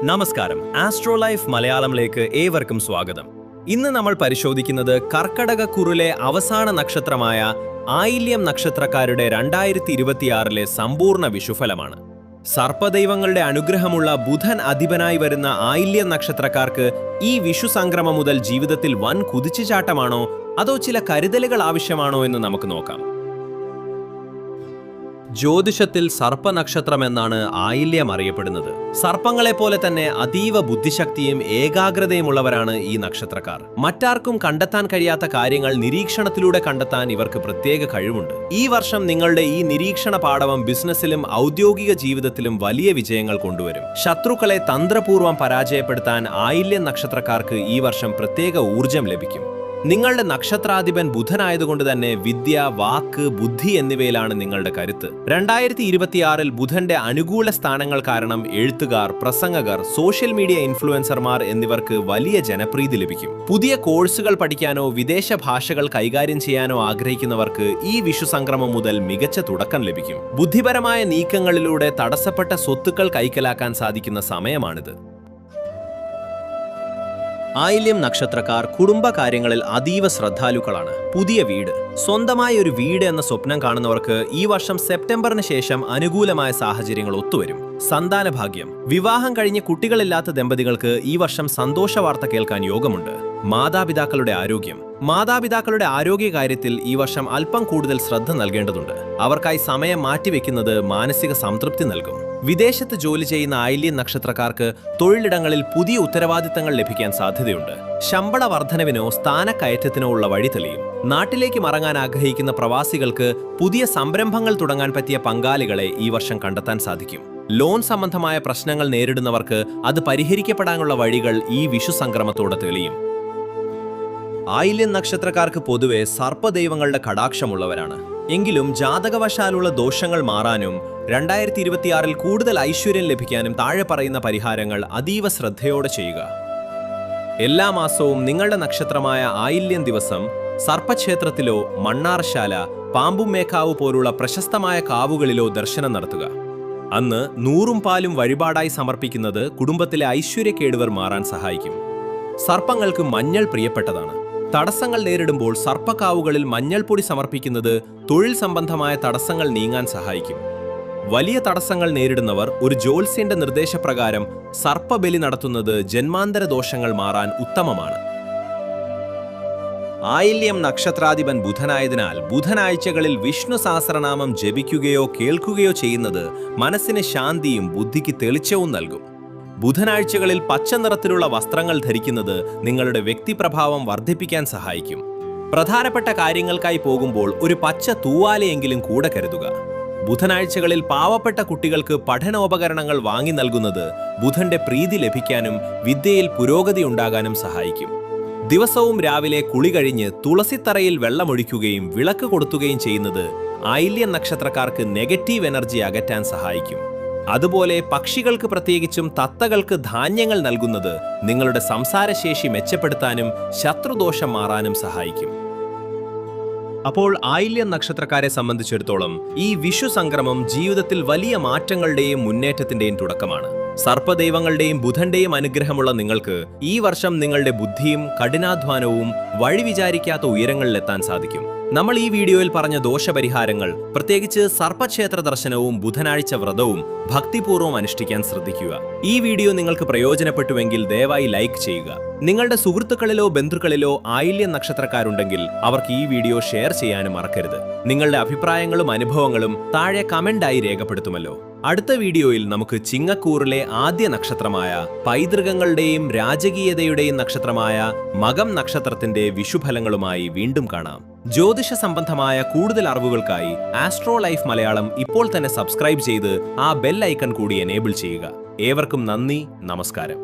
നമസ്കാരം, astro life മലയാളത്തിലേക്ക് ഏവർക്കും സ്വാഗതം. ഇന്ന് നമ്മൾ പരിശോധിക്കുന്നത് കർക്കടകക്കുറിലെ അവസാന നക്ഷത്രമായ ആയില്യം നക്ഷത്രക്കാരുടെ 2026 സമ്പൂർണ്ണ വിഷുഫലമാണ്. സർപ്പദൈവങ്ങളുടെ അനുഗ്രഹമുള്ള ബുധൻ അധിപനായി വരുന്ന ആയില്യം നക്ഷത്രക്കാർക്ക് ഈ വിഷു സംക്രമം മുതൽ ജീവിതത്തിൽ വൻ കുതിച്ചുചാട്ടമാണോ അതോ ചില കരുതലുകൾ ആവശ്യമാണോ എന്ന് നമുക്ക് നോക്കാം. ജ്യോതിഷത്തിൽ സർപ്പനക്ഷത്രം എന്നാണ് ആയില്യം അറിയപ്പെടുന്നത്. സർപ്പങ്ങളെപ്പോലെ തന്നെ അതീവ ബുദ്ധിശക്തിയും ഏകാഗ്രതയുമുള്ളവരാണ് ഈ നക്ഷത്രക്കാർ. മറ്റാർക്കും കണ്ടെത്താൻ കഴിയാത്ത കാര്യങ്ങൾ നിരീക്ഷണത്തിലൂടെ കണ്ടെത്താൻ ഇവർക്ക് പ്രത്യേക കഴിവുണ്ട്. ഈ വർഷം നിങ്ങളുടെ ഈ നിരീക്ഷണ പാടവം ബിസിനസ്സിലും ഔദ്യോഗിക ജീവിതത്തിലും വലിയ വിജയങ്ങൾ കൊണ്ടുവരും. ശത്രുക്കളെ തന്ത്രപൂർവ്വം പരാജയപ്പെടുത്താൻ ആയില്യം നക്ഷത്രക്കാർക്ക് ഈ വർഷം പ്രത്യേക ഊർജം ലഭിക്കും. നിങ്ങളുടെ നക്ഷത്രാധിപൻ ബുധനായതുകൊണ്ട് തന്നെ വിദ്യ, വാക്ക്, ബുദ്ധി എന്നിവയിലാണ് നിങ്ങളുടെ കരുത്ത്. 2026 ബുധന്റെ അനുകൂല സ്ഥാനങ്ങൾ കാരണം എഴുത്തുകാർ, പ്രസംഗകർ, സോഷ്യൽ മീഡിയ ഇൻഫ്ലുവൻസർമാർ എന്നിവർക്ക് വലിയ ജനപ്രീതി ലഭിക്കും. പുതിയ കോഴ്സുകൾ പഠിക്കാനോ വിദേശ ഭാഷകൾ കൈകാര്യം ചെയ്യാനോ ആഗ്രഹിക്കുന്നവർക്ക് ഈ വിഷു സംക്രമം മുതൽ മികച്ച തുടക്കം ലഭിക്കും. ബുദ്ധിപരമായ നീക്കങ്ങളിലൂടെ തടസ്സപ്പെട്ട സ്വത്തുക്കൾ കൈക്കലാക്കാൻ സാധിക്കുന്ന സമയമാണിത്. ആയില്യം നക്ഷത്രക്കാർ കുടുംബകാര്യങ്ങളിൽ അതീവ ശ്രദ്ധാലുക്കളാണ്. പുതിയ വീട്, സ്വന്തമായ ഒരു വീട് എന്ന സ്വപ്നം കാണുന്നവർക്ക് ഈ വർഷം സെപ്റ്റംബറിന് ശേഷം അനുകൂലമായ സാഹചര്യങ്ങൾ ഒത്തുവരും. സന്താനഭാഗ്യം, വിവാഹം കഴിഞ്ഞ് കുട്ടികളില്ലാത്ത ദമ്പതികൾക്ക് ഈ വർഷം സന്തോഷ വാർത്ത കേൾക്കാൻ യോഗമുണ്ട്. മാതാപിതാക്കളുടെ ആരോഗ്യകാര്യത്തിൽ ഈ വർഷം അല്പം കൂടുതൽ ശ്രദ്ധ നൽകേണ്ടതുണ്ട്. അവർക്കായി സമയം മാറ്റിവെക്കുന്നത് മാനസിക സംതൃപ്തി നൽകും. വിദേശത്ത് ജോലി ചെയ്യുന്ന ആയില്യം നക്ഷത്രക്കാർക്ക് തൊഴിലിടങ്ങളിൽ പുതിയ ഉത്തരവാദിത്തങ്ങൾ ലഭിക്കാൻ സാധ്യതയുണ്ട്. ശമ്പള വർധനവിനോ സ്ഥാനക്കയറ്റത്തിനോ ഉള്ള വഴി തെളിയും. നാട്ടിലേക്ക് മടങ്ങാൻ ആഗ്രഹിക്കുന്ന പ്രവാസികൾക്ക് പുതിയ സംരംഭങ്ങൾ തുടങ്ങാൻ പറ്റിയ പങ്കാളികളെ ഈ വർഷം കണ്ടെത്താൻ സാധിക്കും. ലോൺ സംബന്ധമായ പ്രശ്നങ്ങൾ നേരിടുന്നവർക്ക് അത് പരിഹരിക്കപ്പെടാനുള്ള വഴികൾ ഈ വിഷു സംക്രമത്തോടെ തെളിയും. ആയില്യം നക്ഷത്രക്കാർക്ക് പൊതുവെ സർപ്പദൈവങ്ങളുടെ കടാക്ഷമുള്ളവരാണ്. എങ്കിലും ജാതകവശാലുള്ള ദോഷങ്ങൾ മാറാനും 2026 കൂടുതൽ ഐശ്വര്യം ലഭിക്കാനും താഴെ പറയുന്ന പരിഹാരങ്ങൾ അതീവ ശ്രദ്ധയോടെ ചെയ്യുക. എല്ലാ മാസവും നിങ്ങളുടെ നക്ഷത്രമായ ആയില്യം ദിവസം സർപ്പക്ഷേത്രത്തിലോ മണ്ണാർശാല, പാമ്പുമേക്കാവ് പോലുള്ള പ്രശസ്തമായ കാവുകളിലോ ദർശനം നടത്തുക. അന്ന് 100 പാലും വഴിപാടായി സമർപ്പിക്കുന്നത് കുടുംബത്തിലെ ഐശ്വര്യക്കേടുവർ മാറാൻ സഹായിക്കും. സർപ്പങ്ങൾക്ക് മഞ്ഞൾ പ്രിയപ്പെട്ടതാണ്. തടസ്സങ്ങൾ നേരിടുമ്പോൾ സർപ്പക്കാവുകളിൽ മഞ്ഞൾപ്പൊടി സമർപ്പിക്കുന്നത് തൊഴിൽ സംബന്ധമായ തടസ്സങ്ങൾ നീങ്ങാൻ സഹായിക്കും. വലിയ തടസ്സങ്ങൾ നേരിടുന്നവർ ഒരു ജ്യോത്സ്യന്റെ നിർദ്ദേശപ്രകാരം സർപ്പബലി നടത്തുന്നത് ജന്മാന്തര ദോഷങ്ങൾ മാറാൻ ഉത്തമമാണ്. ആയില്യം നക്ഷത്രാധിപൻ ബുധനായതിനാൽ ബുധനാഴ്ചകളിൽ വിഷ്ണു സഹസ്രനാമം ജപിക്കുകയോ കേൾക്കുകയോ ചെയ്യുന്നത് മനസ്സിന് ശാന്തിയും ബുദ്ധിക്ക് തെളിച്ചവും നൽകും. ബുധനാഴ്ചകളിൽ പച്ച നിറത്തിലുള്ള വസ്ത്രങ്ങൾ ധരിക്കുന്നത് നിങ്ങളുടെ വ്യക്തിപ്രഭാവം വർദ്ധിപ്പിക്കാൻ സഹായിക്കും. പ്രധാനപ്പെട്ട കാര്യങ്ങൾക്കായി പോകുമ്പോൾ ഒരു പച്ച തൂവാലയെങ്കിലും കൂടെ കരുതുക. ബുധനാഴ്ചകളിൽ പാവപ്പെട്ട കുട്ടികൾക്ക് പഠനോപകരണങ്ങൾ വാങ്ങി നൽകുന്നത് ബുധന്റെ പ്രീതി ലഭിക്കാനും വിദ്യയിൽ പുരോഗതി ഉണ്ടാകാനും സഹായിക്കും. ദിവസവും രാവിലെ കുളി കഴിഞ്ഞ് തുളസിത്തറയിൽ വെള്ളമൊഴിക്കുകയും വിളക്ക് കൊളുത്തുകയും ചെയ്യുന്നത് ആയില്യം നക്ഷത്രക്കാർക്ക് നെഗറ്റീവ് എനർജി അകറ്റാൻ സഹായിക്കും. അതുപോലെ പക്ഷികൾക്ക്, പ്രത്യേകിച്ചും തത്തകൾക്ക് ധാന്യങ്ങൾ നൽകുന്നത് നിങ്ങളുടെ സംസാരശേഷി മെച്ചപ്പെടുത്താനും ശത്രുദോഷം മാറാനും സഹായിക്കും. അപ്പോൾ ആയില്യം നക്ഷത്രക്കാരെ സംബന്ധിച്ചിടത്തോളം ഈ വിഷു സംക്രമം ജീവിതത്തിൽ വലിയ മാറ്റങ്ങളുടെയും മുന്നേറ്റത്തിന്റെയും തുടക്കമാണ്. സർപ്പദൈവങ്ങളുടെയും ബുധന്റെയും അനുഗ്രഹമുള്ള നിങ്ങൾക്ക് ഈ വർഷം നിങ്ങളുടെ ബുദ്ധിയും കഠിനാധ്വാനവും വഴി വിചാരിക്കാത്ത ഉയരങ്ങളിലെത്താൻ സാധിക്കും. നമ്മൾ ഈ വീഡിയോയിൽ പറഞ്ഞ ദോഷപരിഹാരങ്ങൾ, പ്രത്യേകിച്ച് സർപ്പക്ഷേത്ര ദർശനവും ബുധനാഴ്ച വ്രതവും ഭക്തിപൂർവ്വം അനുഷ്ഠിക്കാൻ ശ്രദ്ധിക്കുക. ഈ വീഡിയോ നിങ്ങൾക്ക് പ്രയോജനപ്പെട്ടുവെങ്കിൽ ദയവായി ലൈക്ക് ചെയ്യുക. നിങ്ങളുടെ സുഹൃത്തുക്കളിലോ ബന്ധുക്കളിലോ ആയില്യം നക്ഷത്രക്കാരുണ്ടെങ്കിൽ അവർക്ക് ഈ വീഡിയോ ഷെയർ ചെയ്യാനും മറക്കരുത്. നിങ്ങളുടെ അഭിപ്രായങ്ങളും അനുഭവങ്ങളും താഴെ കമന്റായി രേഖപ്പെടുത്തുമല്ലോ. അടുത്ത വീഡിയോയിൽ നമുക്ക് ചിങ്ങക്കൂറിലെ ആദ്യ നക്ഷത്രമായ പൈതൃകങ്ങളുടെയും രാജകീയതയുടെയും നക്ഷത്രമായ മകം നക്ഷത്രത്തിന്റെ വിഷുഫലങ്ങളുമായി വീണ്ടും കാണാം. ജ്യോതിഷ സംബന്ധമായ കൂടുതൽ അറിവുകൾക്കായി ആസ്ട്രോ ലൈഫ് മലയാളം ഇപ്പോൾ തന്നെ സബ്സ്ക്രൈബ് ചെയ്ത് ആ ബെൽ ഐക്കൺ കൂടി എനേബിൾ ചെയ്യുക. ഏവർക്കും നന്ദി, നമസ്കാരം.